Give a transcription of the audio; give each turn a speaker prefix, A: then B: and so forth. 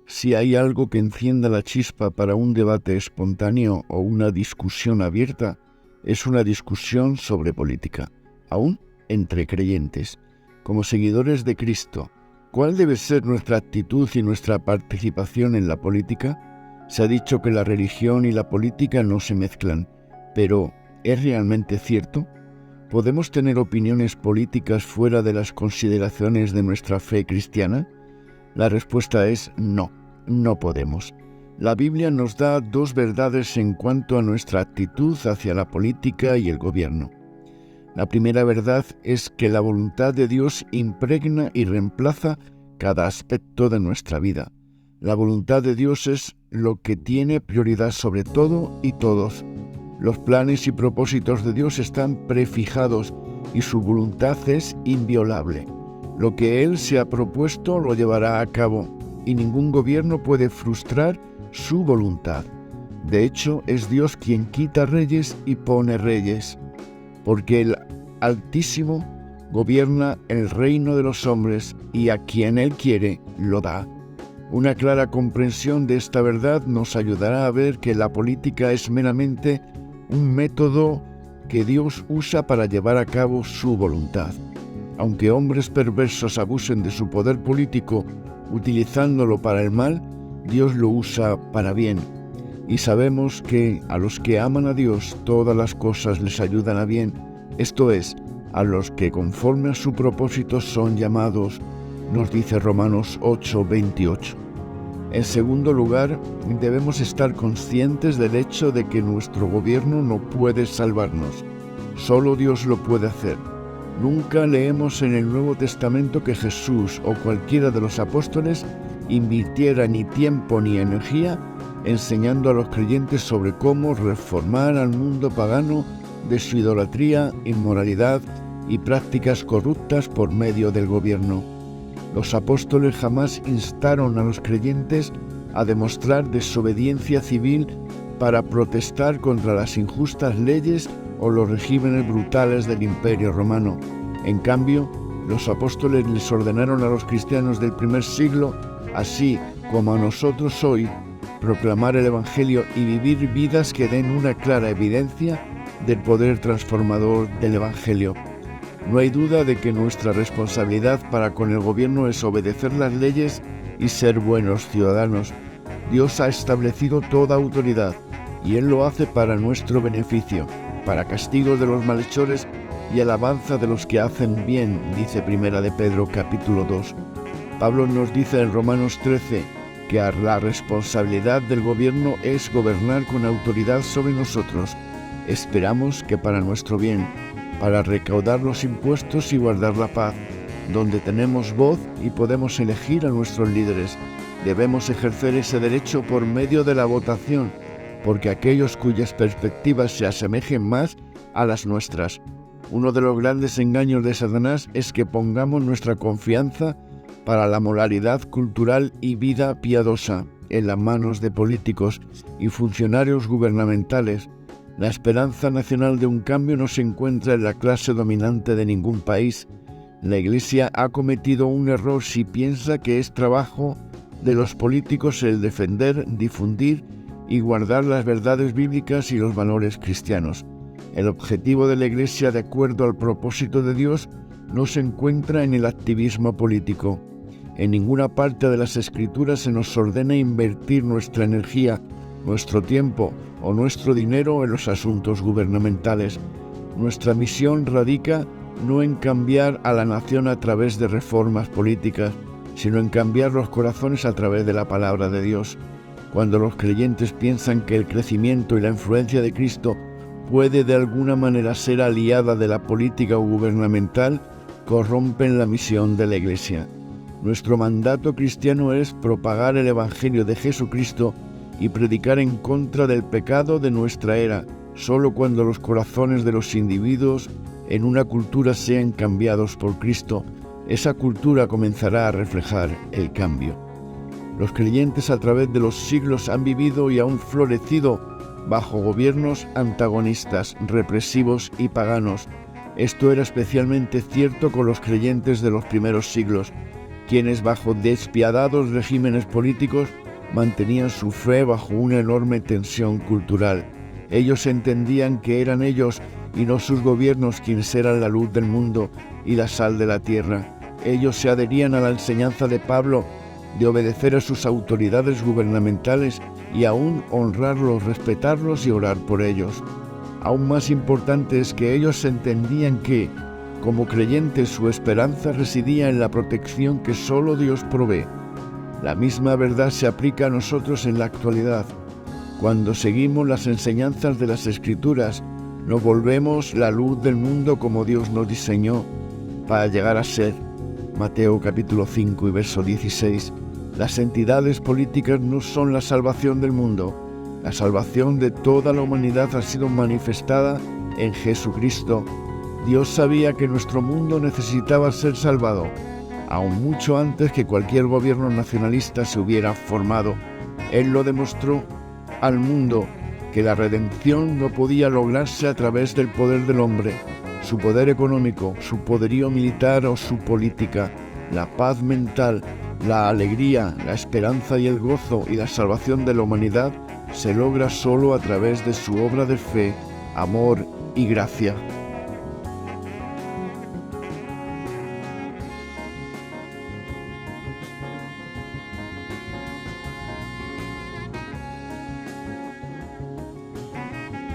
A: Si hay algo que encienda la chispa para un debate espontáneo o una discusión abierta, es una discusión sobre política, aún entre creyentes. Como seguidores de Cristo, ¿cuál debe ser nuestra actitud y nuestra participación en la política? Se ha dicho que la religión y la política no se mezclan, pero ¿es realmente cierto? ¿Podemos tener opiniones políticas fuera de las consideraciones de nuestra fe cristiana? La respuesta es no, no podemos. La Biblia nos da dos verdades en cuanto a nuestra actitud hacia la política y el gobierno. La primera verdad es que la voluntad de Dios impregna y reemplaza cada aspecto de nuestra vida. La voluntad de Dios es lo que tiene prioridad sobre todo y todos. Los planes y propósitos de Dios están prefijados y su voluntad es inviolable. Lo que Él se ha propuesto lo llevará a cabo y ningún gobierno puede frustrar su voluntad. De hecho, es Dios quien quita reyes y pone reyes, porque el Altísimo gobierna el reino de los hombres y a quien Él quiere lo da. Una clara comprensión de esta verdad nos ayudará a ver que la política es meramente un método que Dios usa para llevar a cabo su voluntad. Aunque hombres perversos abusen de su poder político utilizándolo para el mal, Dios lo usa para bien. Y sabemos que a los que aman a Dios todas las cosas les ayudan a bien, esto es, a los que conforme a su propósito son llamados, nos dice Romanos 8:28. En segundo lugar, debemos estar conscientes del hecho de que nuestro gobierno no puede salvarnos. Solo Dios lo puede hacer. Nunca leemos en el Nuevo Testamento que Jesús o cualquiera de los apóstoles invirtiera ni tiempo ni energía enseñando a los creyentes sobre cómo reformar al mundo pagano de su idolatría, inmoralidad y prácticas corruptas por medio del gobierno. Los apóstoles jamás instaron a los creyentes a demostrar desobediencia civil para protestar contra las injustas leyes o los regímenes brutales del Imperio Romano. En cambio, los apóstoles les ordenaron a los cristianos del primer siglo, así como a nosotros hoy, proclamar el Evangelio y vivir vidas que den una clara evidencia del poder transformador del Evangelio. No hay duda de que nuestra responsabilidad para con el gobierno es obedecer las leyes y ser buenos ciudadanos. Dios ha establecido toda autoridad y Él lo hace para nuestro beneficio, para castigo de los malhechores y alabanza de los que hacen bien, dice Primera de Pedro capítulo 2. Pablo nos dice en Romanos 13 que la responsabilidad del gobierno es gobernar con autoridad sobre nosotros. Esperamos que para nuestro bien, para recaudar los impuestos y guardar la paz, donde tenemos voz y podemos elegir a nuestros líderes. Debemos ejercer ese derecho por medio de la votación, porque aquellos cuyas perspectivas se asemejen más a las nuestras. Uno de los grandes engaños de Satanás es que pongamos nuestra confianza para la moralidad cultural y vida piadosa en las manos de políticos y funcionarios gubernamentales. La esperanza nacional de un cambio no se encuentra en la clase dominante de ningún país. La Iglesia ha cometido un error si piensa que es trabajo de los políticos el defender, difundir y guardar las verdades bíblicas y los valores cristianos. El objetivo de la Iglesia, de acuerdo al propósito de Dios, no se encuentra en el activismo político. En ninguna parte de las Escrituras se nos ordena invertir nuestra energía, nuestro tiempo o nuestro dinero en los asuntos gubernamentales. Nuestra misión radica no en cambiar a la nación a través de reformas políticas, sino en cambiar los corazones a través de la palabra de Dios. Cuando los creyentes piensan que el crecimiento y la influencia de Cristo puede de alguna manera ser aliada de la política gubernamental, corrompen la misión de la Iglesia. Nuestro mandato cristiano es propagar el Evangelio de Jesucristo y predicar en contra del pecado de nuestra era, solo cuando los corazones de los individuos en una cultura sean cambiados por Cristo, esa cultura comenzará a reflejar el cambio. Los creyentes a través de los siglos han vivido y aún florecido bajo gobiernos antagonistas, represivos y paganos. Esto era especialmente cierto con los creyentes de los primeros siglos, quienes bajo despiadados regímenes políticos mantenían su fe bajo una enorme tensión cultural. Ellos entendían que eran ellos y no sus gobiernos quienes eran la luz del mundo y la sal de la tierra. Ellos se adherían a la enseñanza de Pablo de obedecer a sus autoridades gubernamentales y aún honrarlos, respetarlos y orar por ellos. Aún más importante es que ellos entendían que, como creyentes, su esperanza residía en la protección que solo Dios provee. La misma verdad se aplica a nosotros en la actualidad. Cuando seguimos las enseñanzas de las Escrituras, nos volvemos la luz del mundo como Dios nos diseñó para llegar a ser. Mateo capítulo 5 y verso 16. Las entidades políticas no son la salvación del mundo. La salvación de toda la humanidad ha sido manifestada en Jesucristo. Dios sabía que nuestro mundo necesitaba ser salvado, aún mucho antes que cualquier gobierno nacionalista se hubiera formado. Él lo demostró al mundo que la redención no podía lograrse a través del poder del hombre, su poder económico, su poderío militar o su política. La paz mental, la alegría, la esperanza y el gozo y la salvación de la humanidad se logra solo a través de su obra de fe, amor y gracia.